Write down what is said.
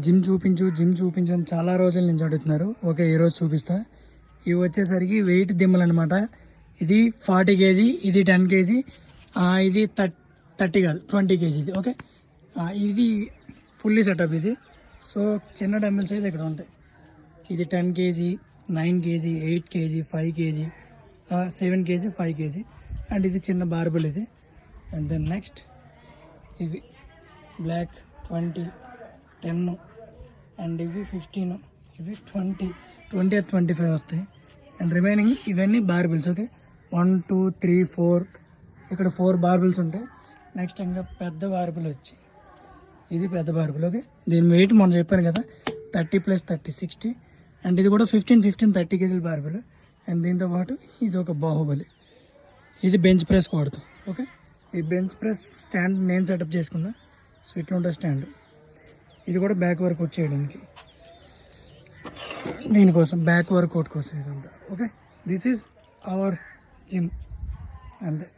Gym చూపించు అని చాలా రోజుల నుంచి అడుగుతున్నారు. ఓకే, ఈరోజు చూపిస్తా. ఇవి వచ్చేసరికి వెయిట్ దిమ్మలు అనమాట. ఇది 40 kg, ఇది 10 kg, ఇది 30 కాదు 20 kg ఇది. ఓకే, ఇది ఫుల్లీ సెటప్ ఇది. సో చిన్న డంబెల్స్ అయితే ఇక్కడ ఉంటాయి. ఇది 10 kg, 9 kg, 8 kg, 5 kg, 7 kg, 5 kg. And ఇది చిన్న బార్బుల్ ఇది. అండ్ దెన్ నెక్స్ట్ ఇవి బ్లాక్ 20, 10 అండ్ ఇవి 15, ఇవి 20 or 25 వస్తాయి. అండ్ రిమైనింగ్ ఇవన్నీ బార్బిల్స్. ఓకే, 1, 2, 3, 4 ఇక్కడ 4 బార్బిల్స్ ఉంటాయి. నెక్స్ట్ ఇంకా పెద్ద బార్బిల్ వచ్చి ఇది పెద్ద బార్బిల్. ఓకే, దీని వెయిట్ మనం చెప్పాను కదా 30 + 30 60. అండ్ ఇది కూడా 15 30 kg బార్బిల్. అండ్ దీంతో పాటు ఇది ఒక బాహుబలి. ఇది బెంచ్ ప్రెస్ వాడుతాం. ఓకే, ఈ బెంచ్ ప్రెస్ స్టాండ్ నేను సెటప్ చేసుకున్నా. సో ఇట్లా ఉంటుంది స్టాండ్. ఇది కూడా బ్యాక్ వర్కౌట్ చేయడానికి, దీనికోసం బ్యాక్ వర్కౌట్ కోసం ఇది ఉంటుంది. Okay, this is our gym అంతే.